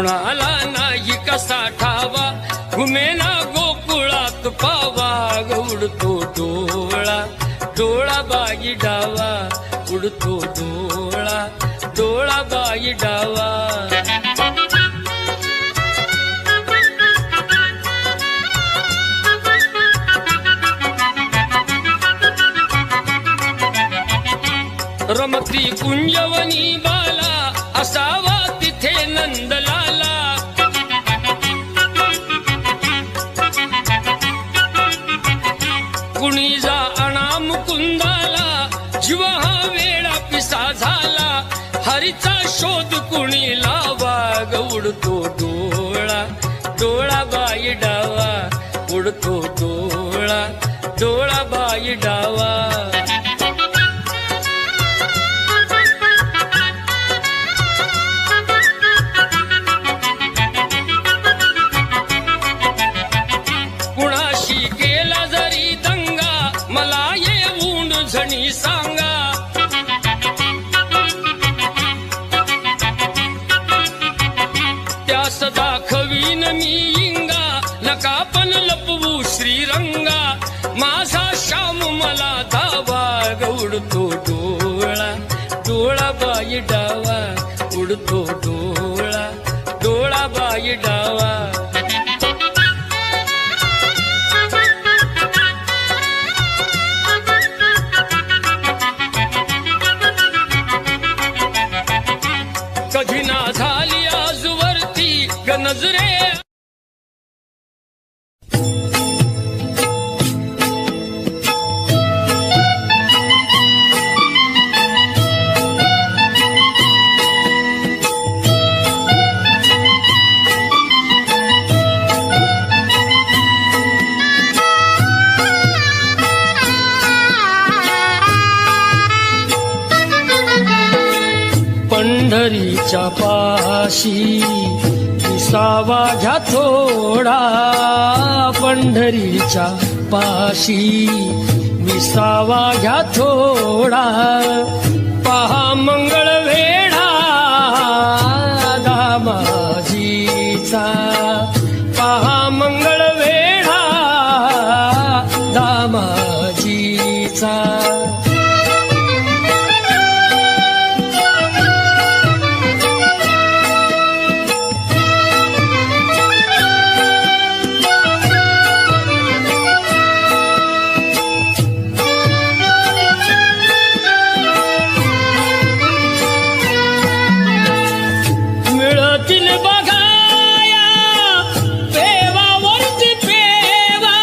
कुणाला नाही कसा ठावा घुमेना गोकुळात पावा उडतो डोळा डोळा बाई डावा उडतो डोळा डोळा बाई डावा रमती कुंजवनी बाला असावा तिथे नंदलाला कुणी जा आणा मुकुंदाला जीव हा वेळा पिसा झाला हरीचा शोध कुणी लावा उडतो डोळा डोळा बाई डावा उडतो डोळा डोळा बाई डावा सांगा त्यास दाखवीन मी इंगा नका पण लपवू श्रीरंगा माझा श्याम मला धावा उडतो डोळा डोळा बाई डावा उडतो डोळा डोळा बाई डावा कधी ना झाली आजवरती नजरे पंढरीच्या पाशी विसावा घ्या थोडा पंढरीच्या पाशी विसावा घ्या थोडा पहा मंगळ वेढा दामाजीचा पहा मंगळ वेढा दामाजीचा मिळतील बघाया पेवावरती पेवा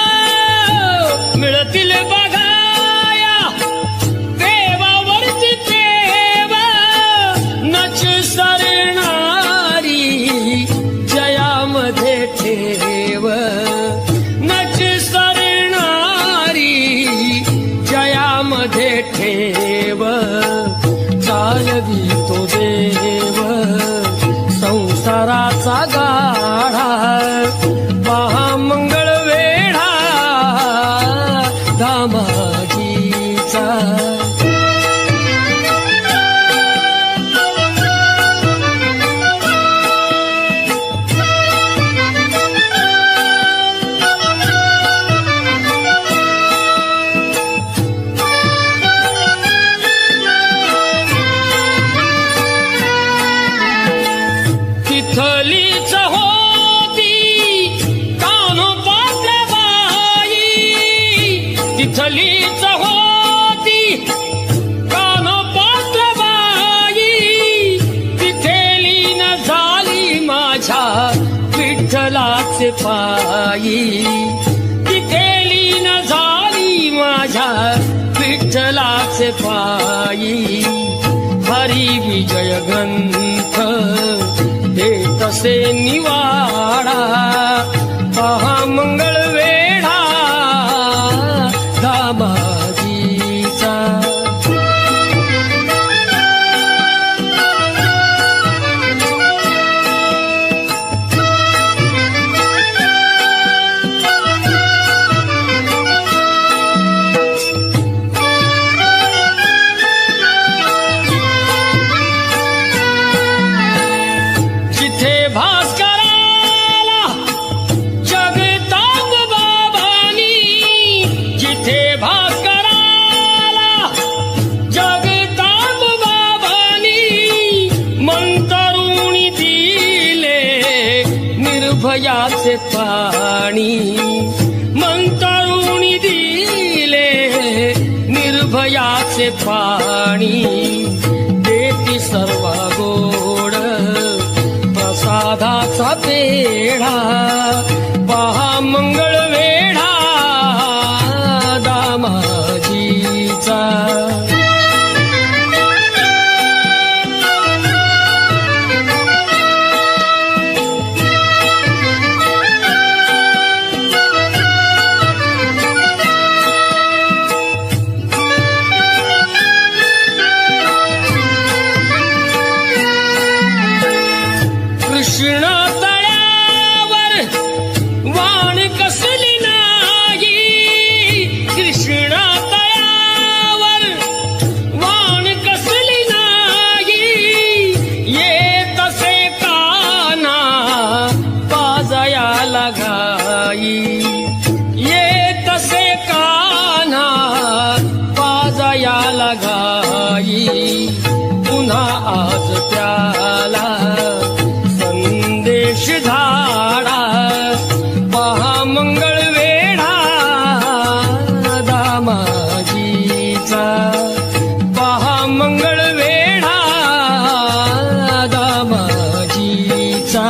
मिळतील बघाया पेवावरती पेवा नच सरणारी जयामध्ये ठेव नच सरणारी जयामध्ये ठेव चालवी तो देव संसाराचा गाढा महामंगळ वेढा दामाजीचा तिथलीच होती कान्होपात्र बाई तिथलीच होती कान्होपात्र बाई तिथे लीन झाली माझ्या विठ्ठलाचे पायी तिथे लीन झाली माझ्या विठ्ठलाचे पायी हरी विजय ग्रंथ तसे निवाडा पहा मंगळ वेढा दामाजीचा जिथे भास निर्भयाचे पाणी मंतरुणी दिले निर्भयाचे पाणी देती सर्व गोड प्रसादाचा पेढा पहा मंगळ वेढा दामाजीचा कृष्ण तळ्यावर वाण कसली नाही कृष्ण तळ्यावर वाण कसली नाही येत तसे काना पाजयाला घाई येत तसे काना पाजयाला घाई पुन्हा आज त्याला धाडा पहा मंगळ वेढा दामाजीचा पहा मंगळ वेढा दामाजीचा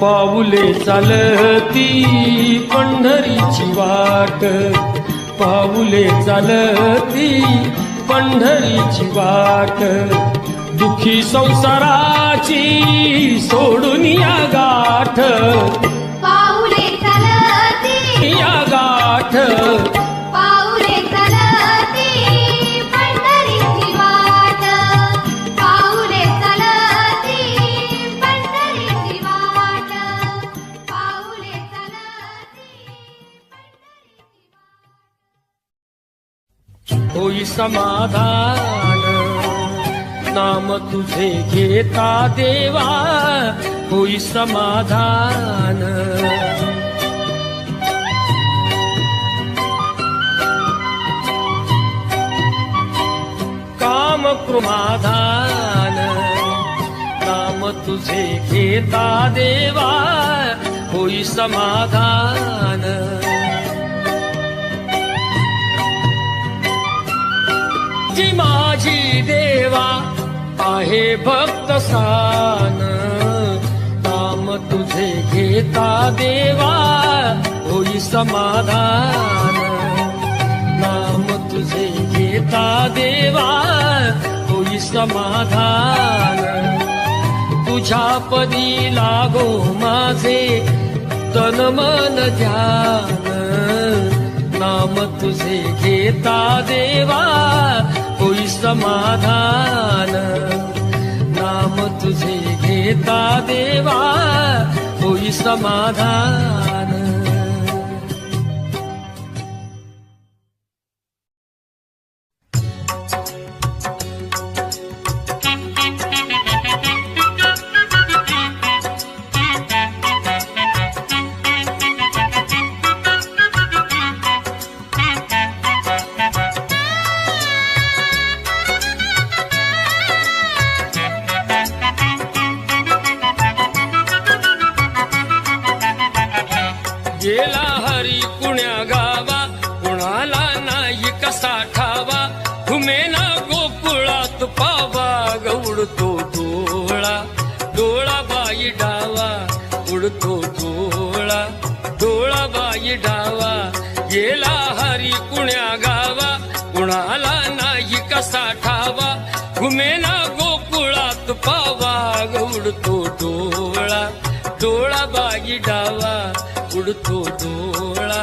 पाऊले चालती पंढरीची वाट पाऊले चालती पंढरीची वाट दुखी संसाराची सोडून या गाठ पाऊले चालती या गाठ पाऊले चालती पंढरीची वाट पाऊले चालती पंढरीची वाट पाऊले चालती होई समाधान नाम तुझे घेता देवा होई समाधान काम कृमाधान नाम तुझे घेता देवा होई समाधान जी माझी देवा आहे भक्त सान नाम तुझे घेता देवा होई समाधान नाम तुझे घेता देवा होई समाधान तुझ्या पदी लागो माझे तन मन ध्यान नाम तुझे घेता देवा होई समाधान नाम तुझे घेता देवा होई समाधान गेला हरी कुण्या गावा, कुणाला नाही कसा ठावा, घुमेना गोकुळात पावा ग उडतो डोळा, डोळा बाई डावा उडतो डोळा, डोळा बाई डावा. गेला हरी कुण्या गावा, कुणाला नाही कसा ठावा, घुमेना गोकुळात पावा ग उडतो डोळा, डोळा बाई डावा उडतो डोळा,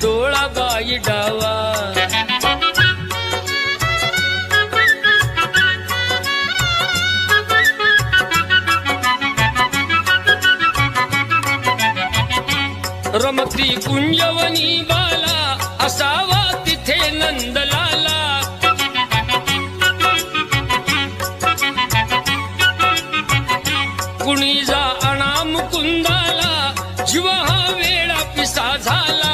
डोळा बाई डावा. रमती कुंजवनी बाला, असावा तिथे नंदलाला, कुणी जा आणा मुकुंदाला, जीव हा वेळा पिसा झाला,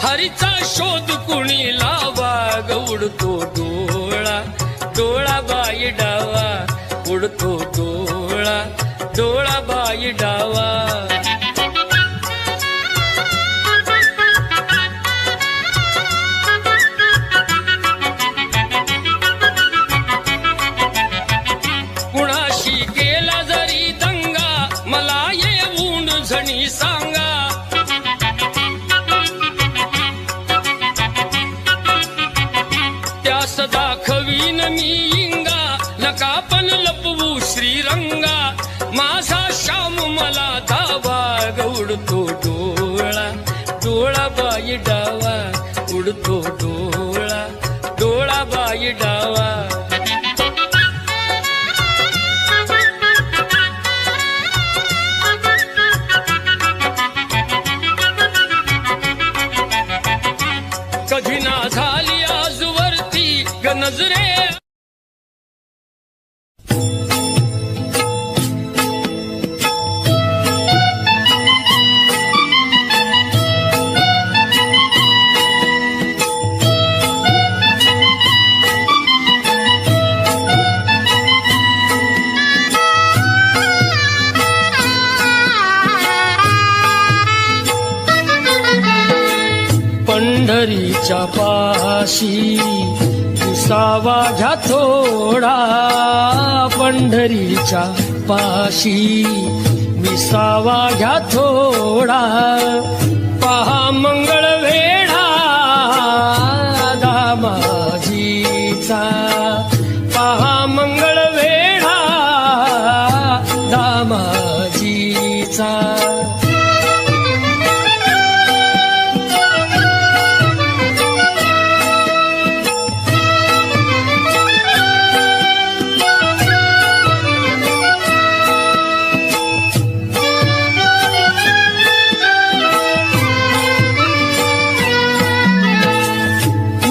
हरीचा शोध कुणी लावा ग उडतो डोळा, डोळा बाई डावा उडतो डोळा, डोळा बाई डावा. कुणाशी केला जरी दंगा, मला येऊन झणी सांगा, त्यास दाखवीन मी इंगा, नका पण लपवू श्रीरंगा, माझा श्याम मला धावा ग उडतो डोळा, डोळा बाई डावा उडतो डोळा, डोळा बाई डावा. कधी ना झाली आजवरती ग नजरे, पंढरीच्या पाशी विसावा घ्या थोडा, पंढरीच्या पाशी विसावा घ्या थोडा, पहा मंगळ वेढा दामाजीचा, पहा मंगळ वेढा दामाजीचा.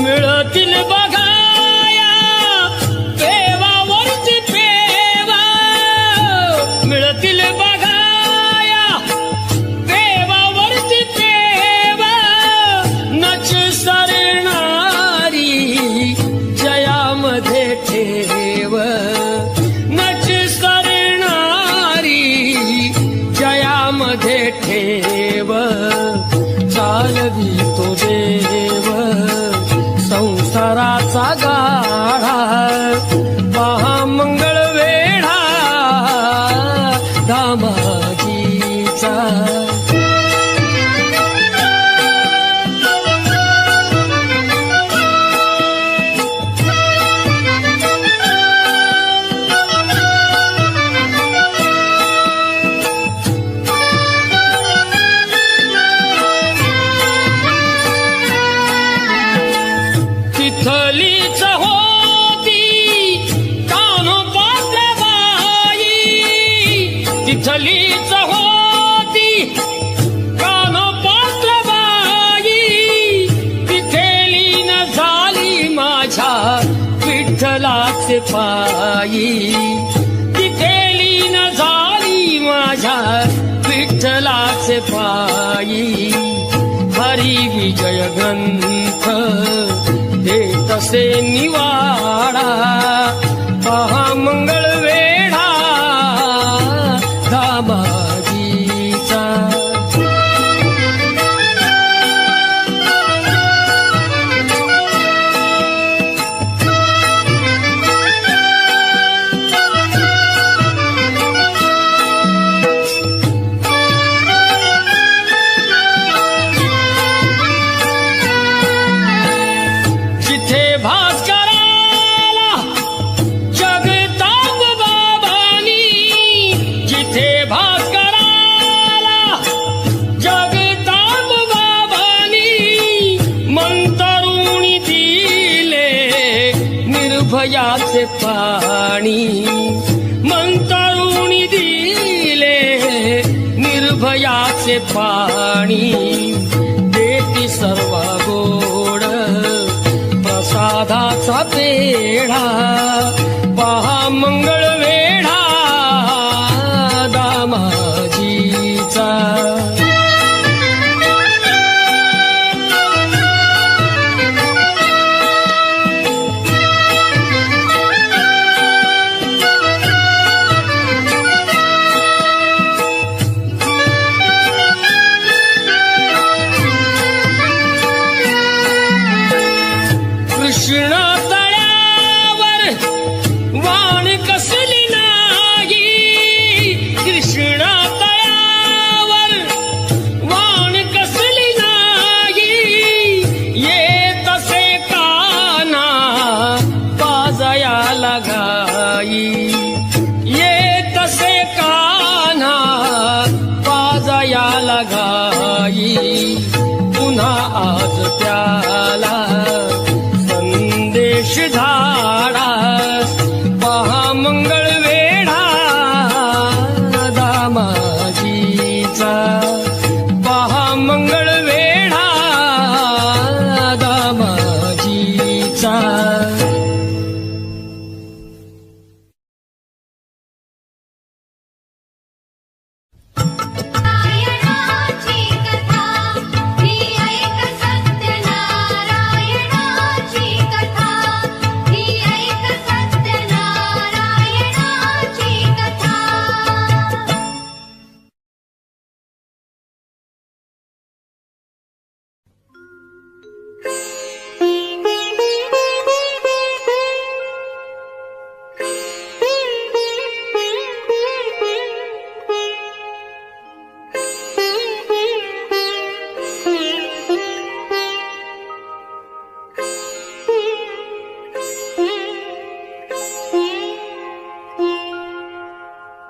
मिळतील बघाया देवावरची पेवा, मिळतील बघाया देवावरची पेवा, नच सरणारी जयामध्ये ठेव, नच सरणारी जयामध्ये ठेव, चालवी तो देव संसाराचा गाढा, पहा मंगळ वेढा दामाजीचा. तिथलीच होती कानोपातल्या बाई, तिथलीच होती कानोपातल्या बाई, तिथे लीन झाली माझ्या विठ्ठलाचे पायी, तिथे लीन झाली माझ्या विठ्ठलाचे पायी. हरी विजय ग्रंथ दे तसे निवाडा, पहा मंगळ वेढा दामाजीचा. प्राणी मंतरुणी दिले निर्भयाचे पाणी देती सर्व गोड प्रसादाचा पेढा पहा मंगळ वेढा दामाजीचा कृष्ण तळ्यावर वाण कसली नाही कृष्ण तळ्यावर वाण कसली नाही येत असे काना पाजयाला गाई येत असे काना पाजयाला गाई पुन्हा आज त्याला धाडा पहा मंगळ वेढा दामाजीचा पहा मंगळ वेढा दामाजीचा नारायणाची कथा ही ऐक सत्यनारायणाची कथा ही ऐक सत्यनारायणाची कथा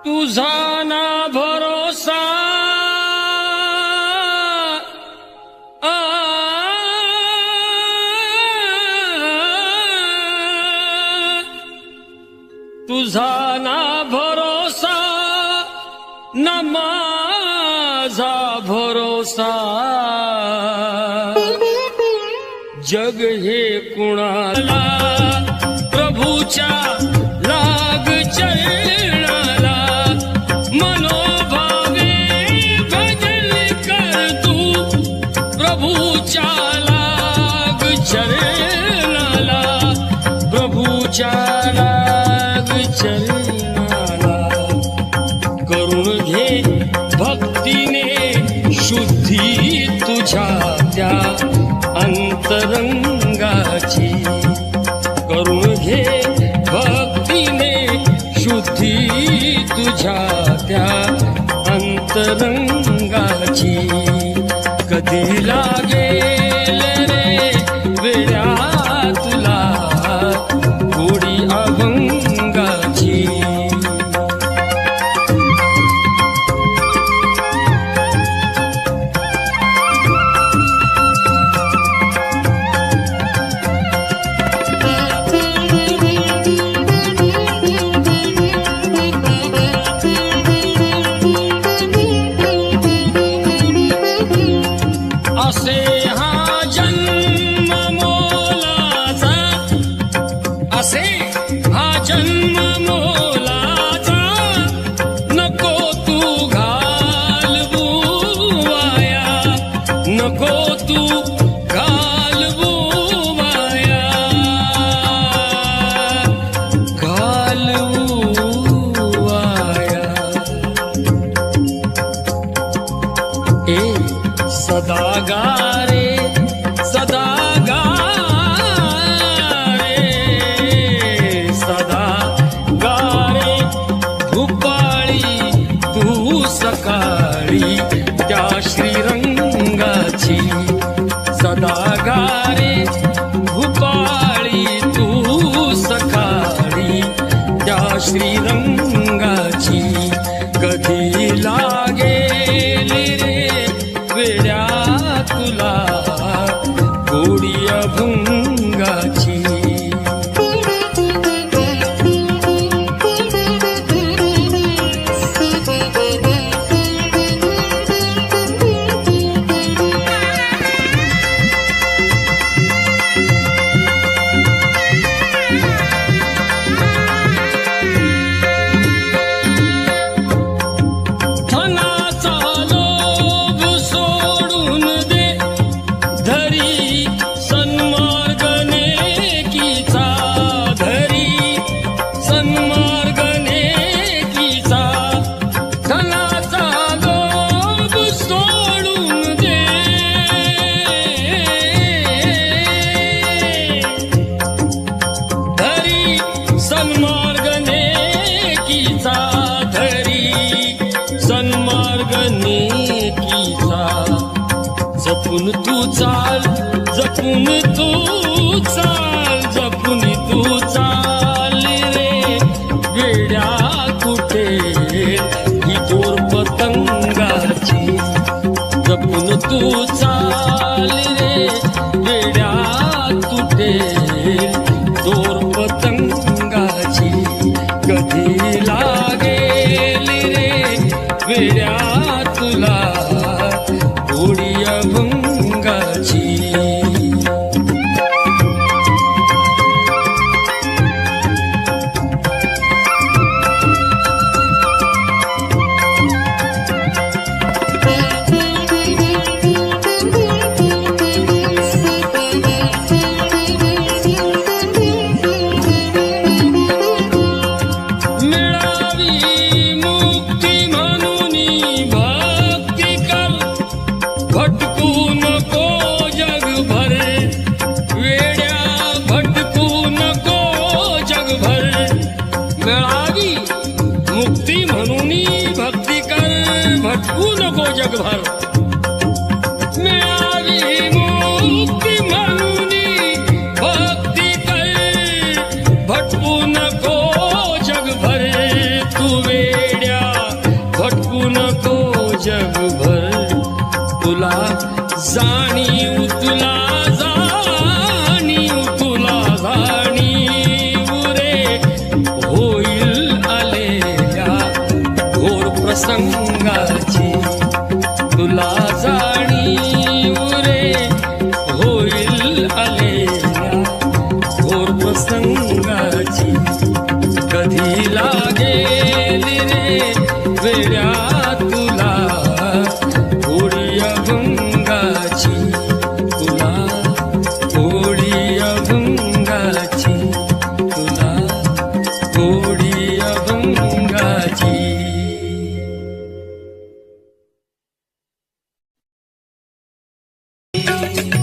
तुझा ना भरोसा तुझा ना भरोसा न माझा भरोसा जग हे कुणाला प्रभूच्या लाग चरणाला मनोभावे भजन कर तू प्रभूच्या लाग चरणाला प्रभूच्या लाग चरणाला करून घे भक्तीने शुद्धी तुझ्या त्या अंतरंगाची करून घे भक्तीने शुद्धी तुझ्या त्या अंतरंगाची कधी लागेल रे वेड्या तुला गोडी अभंगाची असे हा जन्म मोलाचा असे हा जन्म मोलाचा नको तू घालवू वाया नको तू घालवू वाया घालवू वाया ए सदा गारे सदा गारे सदा गारे भूपाळी तू सकाळी त्या श्रीरंगाची सदा गारे भूपाळी तू सकाळी त्या श्रीरंगाची कधी लागेल रे वेड्या तुला जपून तू चाल, जपून तू चाल, जपून तू चाल रे वेड्या कुठे ही दोर पतंगाची. जपून तू चाल रे वेड्या कुठे दोर पतंगाची. कधी लागेल रे वेड्या तुला गोडी अभंगाची. मुक्ती म्हणून भक्ती कर, भटकू नको जगभर. मिळावी मुक्ती म्हणून भक्ती कर, भटकू नको जगभर. तू वेड्या भटकू नको जगभर. तुला जाणीव, तुला जाणीव, तुला जाणीव रे होईल प्रसंगाची. तुला जाणीव रे होईल आलेल्या घोर प्रसंगाची. कधी लागेल रे वेड्या तुला गोडी अभंगाची. तुला गोडी अभंगाची. तुला गोडी अभंगाची.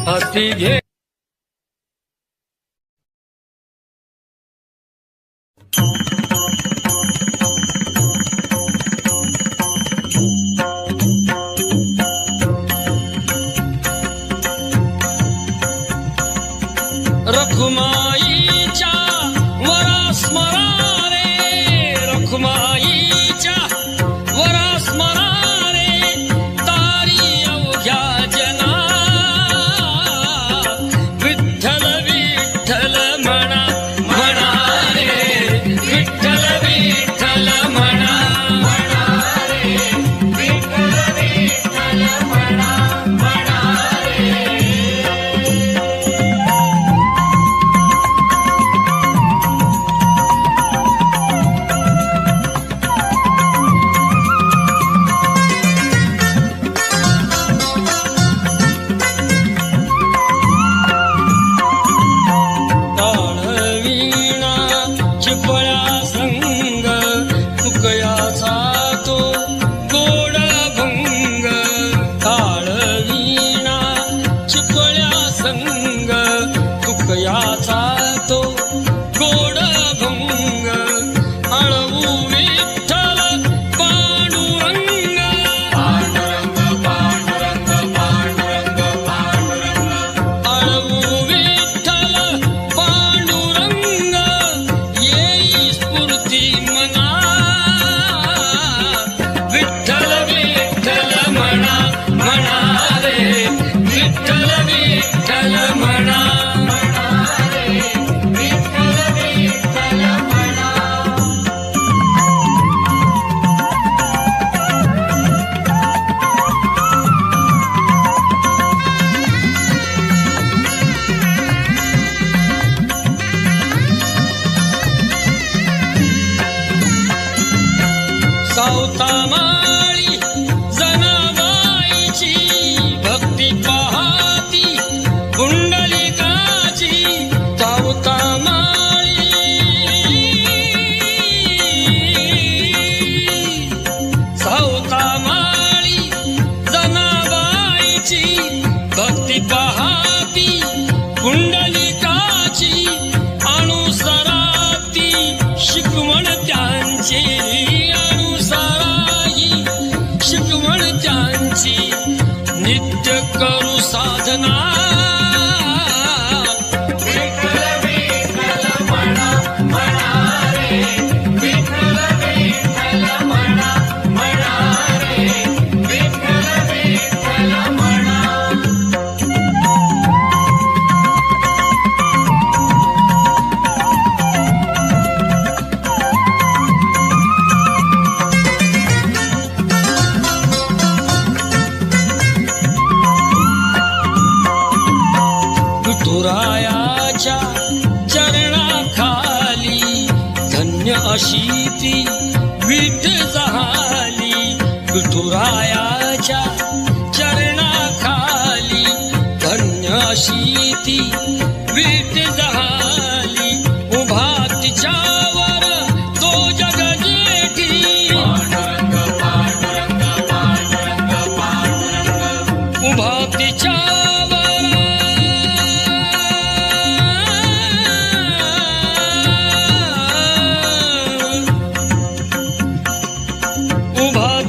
हाती घे रखुमाईच्या वरा स्मरा रे, रखुमाईच्या वरा स्मरा रे. तारी अवघ्या जना विठ्ठल विठ्ठल म्हणा म्हणा रे. विठ्ठल विठ्ठल म्हणा म्हणा रे. विठ्ठल विठ्ठल म्हणा म्हणा रे. सावतामाळी जनाबाईची भक्ती पाहती पुंडलिकाची. सावतामाळी सावतामाळी जनाबाईची भक्ती पाहती पुंडलिकाची. अनुसराती शिकवण त्यांची, अनुसराई शिकवण त्यांची. नित्य करू साधना विठुरायाच्या चरणाखाली धन्य अशी ती विठ झाली. विठुरायाच्या चरणाखाली धन्य अशी ती विठ झाली. उभा तिच्यावर तो जग जेठी उभा तिच्यावर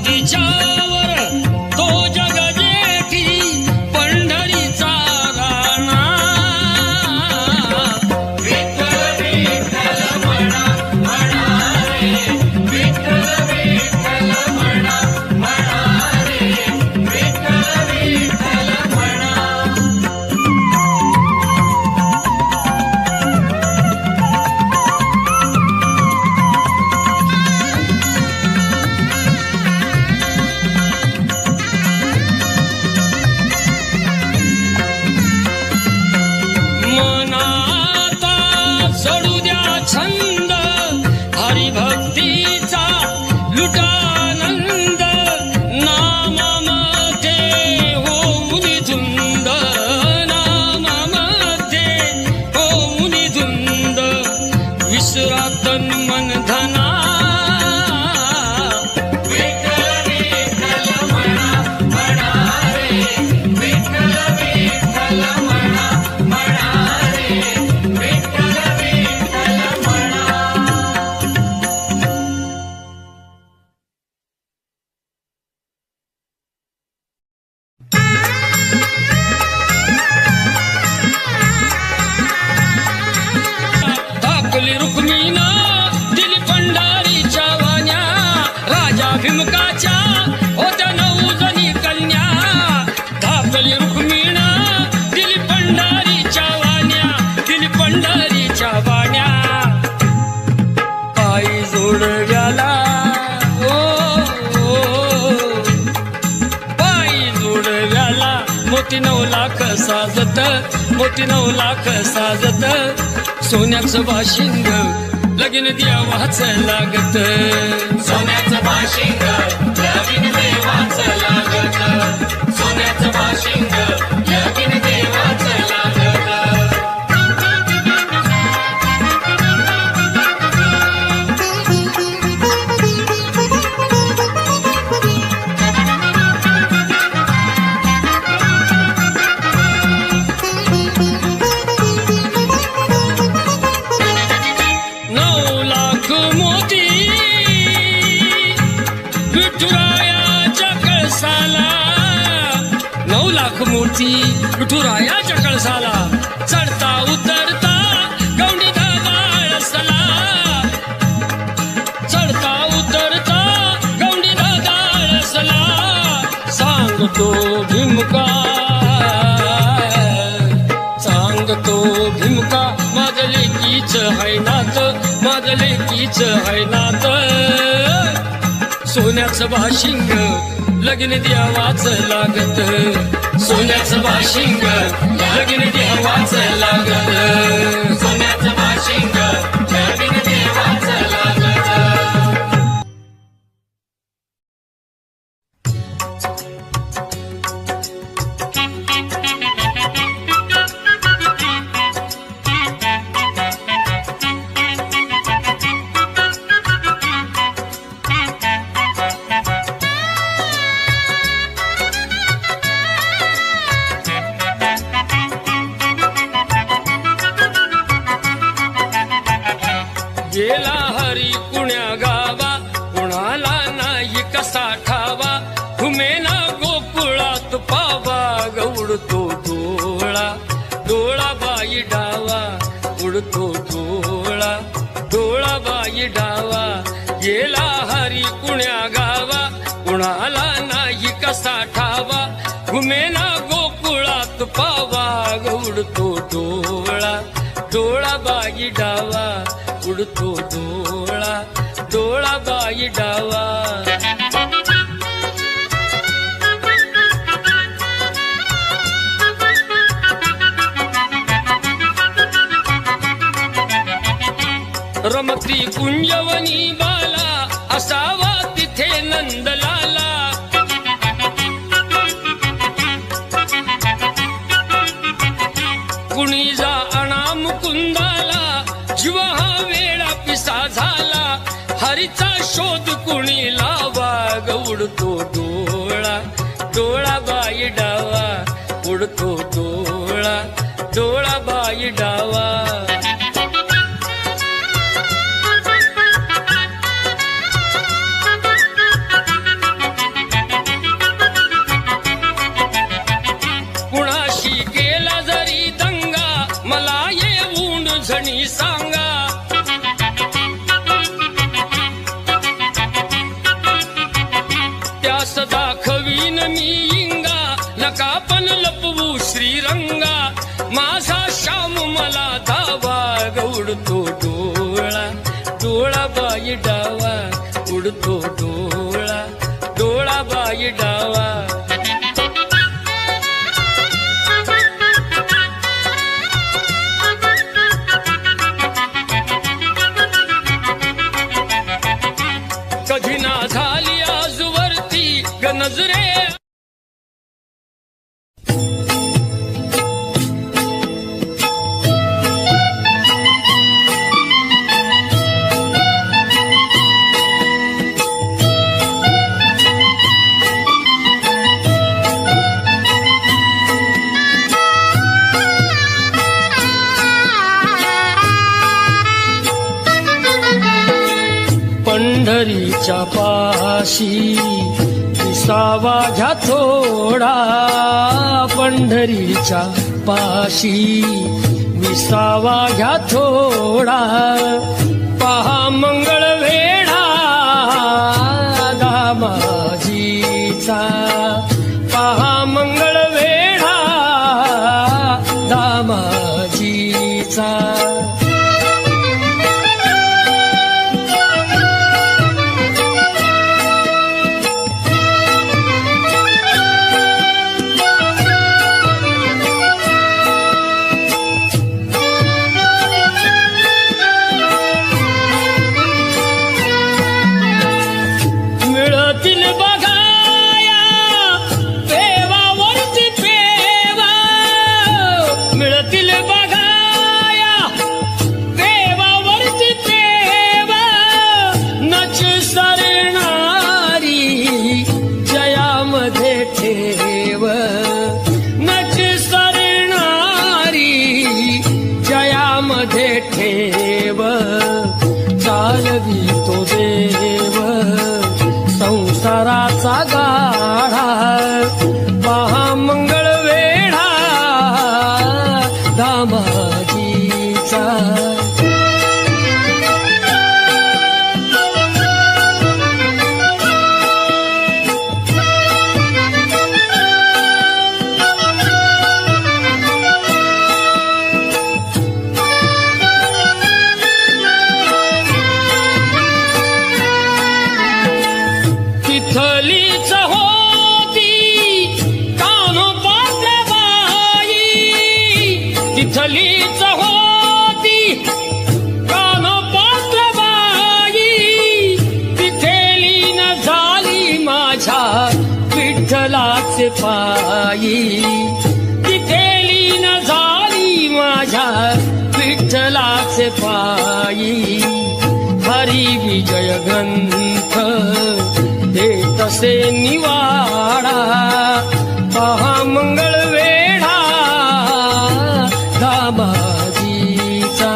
तिच्यावर तो जग जेठी पंढरीचा राणा. विठ्ठल विठ्ठल म्हणा म्हणा रे विठ्ठल विठ्ठल म्हणा म्हणा रे विठ्ठल विठ्ठल म्हणा. मनाता सोडू द्या छंद हरिभक्तीचा लुटानंद. नामामध्ये होऊन धुंद नामामध्ये होऊन धुंद. विसरा तन मन धना विठ्ठल विठ्ठल म्हणा म्हणा रे विठ्ठल विठ्ठल म्हणा म्हणा रे विठ्ठल विठ्ठल म्हणा. धाकली रुक्मिणा दिली पंढरीच्या वाण्या. राजा भीमकाच्या होत्या 9 जणी कन्या. धाकली रुक्मिणा दिली पंढरीच्या वाण्या दिली पंढरीच्या वाण्या. पायी जोडव्याला पायी जोडव्याला मोती 9 लाख साजत मोती 9 लाख साजत. सोन्याचं बाशिंग लगीन देवाचं लागत. सोन्याचं बाशिंग लगीन देवाचं लागत. सोन्याचं बाशिंग लगीन देवाचं लागत. विठुरायाच्या कळसाला 9 लाख मूर्ती विठुरायाच्या कळसाला. चढता उतरता गौंडी दादाळसला चढता उतरता गौंडी दादाळसला. सांगतो भीमका सांगतो भीमका माझं लेकीच है नात माझं लेकीच है नात. सोन्याचं बाशिंग लगीन देवाचं लागत. सोन्याचं बाशिंग लगीन देवाचं लागत. सोन्याचं बाशिंग लगीन देवाचं लागत. उडतो डोळा डोळा बाई डावा उडतो डोळा डोळा बाई डावा गेला हरी कुण्या गावा कुणाला नाही कसा ठावा घुमेना गोकुळात पावा उडतो डोळा डोळा बाई डावा उडतो डोळा डोळा बाई डावा रमती कुंजवनी बाला असावा तिथे नंदलाला कुणी जा आणा मुकुंदाला जीव हा वेळा पिसा झाला हरीचा शोध कुणी लावा उडतो डोळा डोळा बाई डावा उडतो डोळा डोळा बाई डावा कुणाशी केला जरी दंगा मला येऊन झणी सांगा त्यास दाखवीन मी इंगा नका पण लपवू श्रीरंगा माझा श्याम मला धावा उडतो डोळा डोळा बाई डावा उडतो डोळा डोळा बाई डावा कधी ना झाली आजवरती गनजरे पंढरीच्या पाशी विसावा घ्या थोडा पंढरीच्या पाशी विसावा घ्या थोडा पहा मंगळ वेढा दामाजीचा पहा मंगळ वेढा दामाजीचा मिळतील बघाया देवावरती पेवा मिळतील बघाया देवावरती पेवा नच सरणारी जयामध्ये ठेव नच सरणारी जयामध्ये ठेव चालवी तो देव संसाराचा गाढा पहा मंगळ वेढा दामाजीचा तिथलीच होती कानोपात्राबाई तिथलीच होती कानोपात्राबाई तिथे लीन झाली माझ्या विठ्ठलाचे पायी तिथे लीन झाली माझ्या विठ्ठलाचे पायी हरी विजय ग्रंथ दे तसे निवाडा पहा मंगळ वेढा दामाजीचा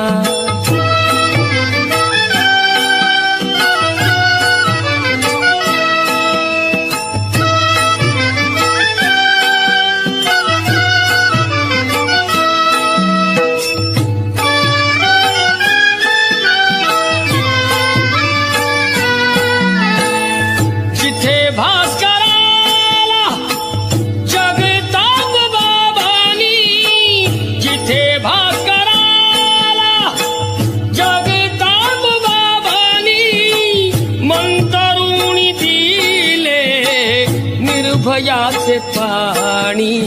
निर्भयाचे पाणी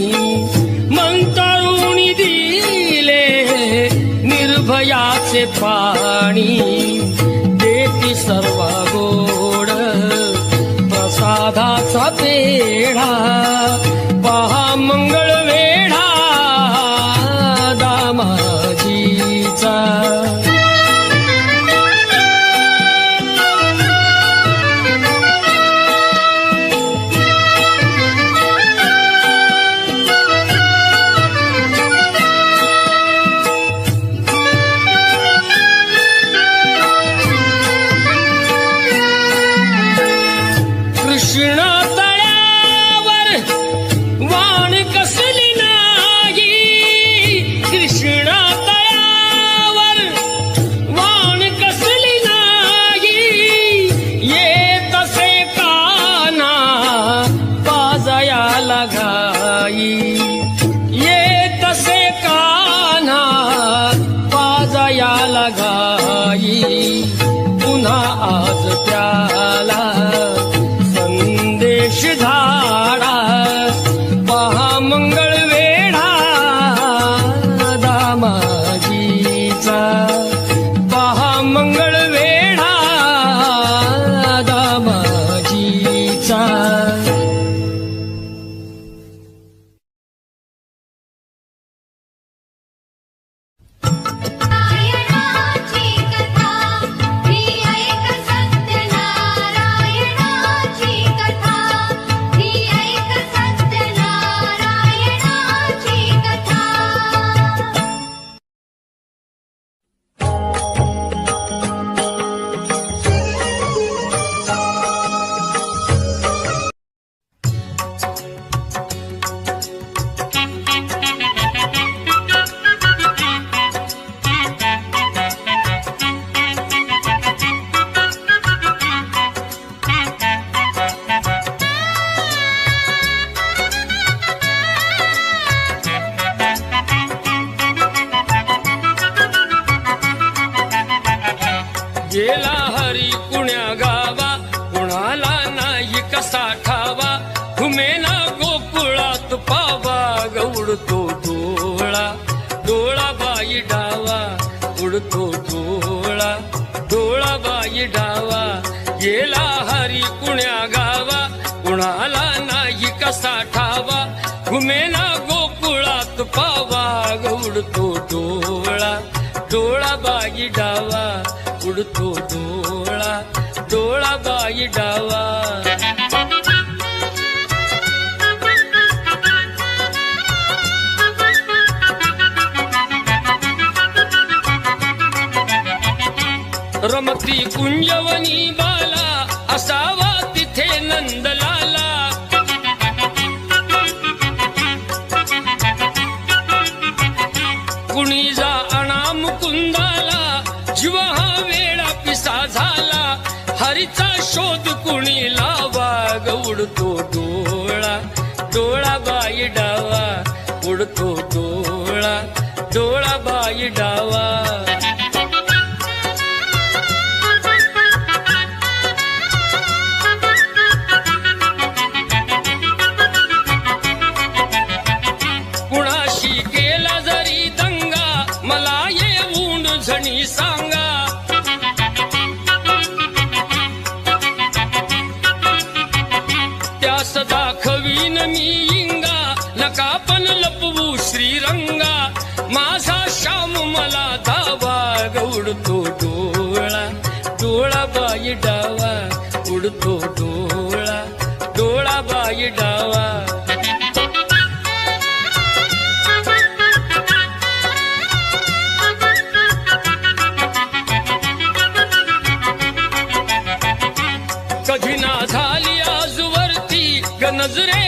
मंतरुणी दिले निर्भयाचे पाणी देती सर्व गोड प्रसादाचा पेढा पहा मंगळ वेढा दामाजीचा कृष्ण तळ्यावर वाण कसली नाही कृष्ण तळ्यावर वाण कसली नाही येत असे काना पाजयाला घाई येत असे काना पाजयाला घाई पुन्हा आज त्याला संदेश धाडा पहा मंगळ वेढा दामाजीचा पहा मंगळ वेढा दामाजीचा नारायणाची कथा ही ऐक सत्यनारायणाची कथा ही ऐक सत्यनारायणाची कथा गेला हरी कुण्या गावा कुणाला नाही कसा ठावा घुमेना गोकुळात पावा गौडतो डोळा डोळा बाई डावा उडतो डोळा डोळा बाई डावा गेला हरी कुण्या गावा कुणाला नाही कसा ठावा घुमेना गोकुळात पावा गौडतो डोळा डोळा बाई डावा उडतो डोळा डोळा बाई डावा रमती कुंजवनी बाला असावा तिथे नंदलाला कुणी जा आणा मुकुंदाला जीव हा वेळा पिसा झाला हरीचा शोध कुणी लावा गौडतो डोळा डोळा बाई डावा उडतो डोळा डोळा बाई डावा कुणाशी केला जरी दंगा मला येऊन झणी सांगा त्यास दाखवीन मी इंगा नका पण लपवू श्रीरंगा माझा श्याम मला धावा गौडतो डोळा डोळा बाई डावा उडतो डोळा डोळा बाई डावा कधी ना झाली आजवरती गनजरे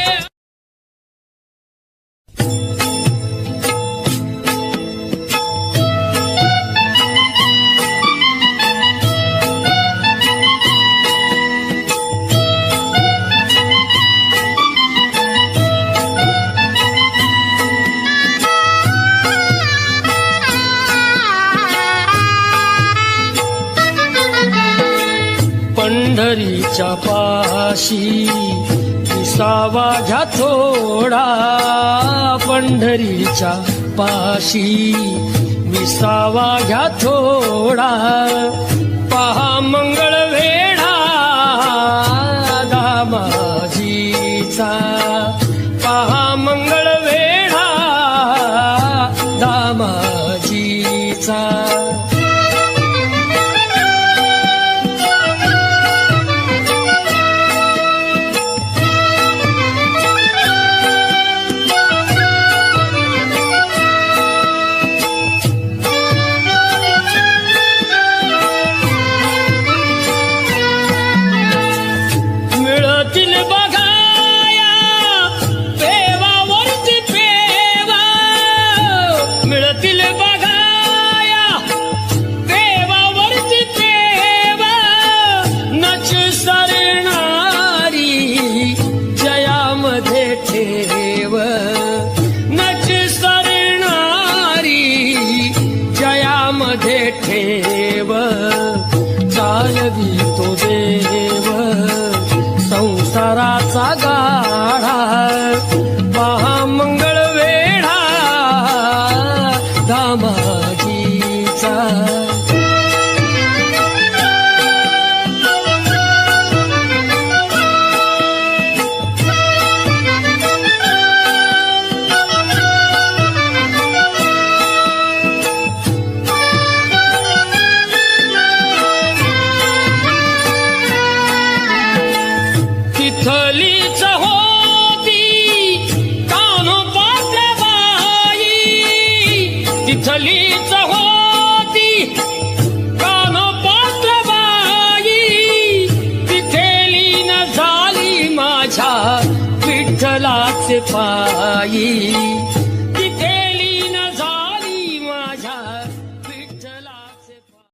पंढरीच्या पाशी विसावा घ्या थोडा पंढरीच्या पाशी, विसावा घ्या थोडा, पहा मंगळ वेढा दामाजीचा, पहा मंगळ वेढा दामाजीचा. मिळतील बघाया पेवावरती पेवा, मिळतील बघाया पेवावरती पेवा, नच सरणारी जयामध्ये ठेव, नच सरणारी जयामध्ये ठेव, चालवी तो देव संसाराचा गाढा, महामंगळ वेढा दामाजीचा. तिथलीच होती कान्होपातल्या बाई, तिथलीच होती कान्होपातल्या बाई, तिथे लीन झाली माझ्या विठ्ठलाचे पायी.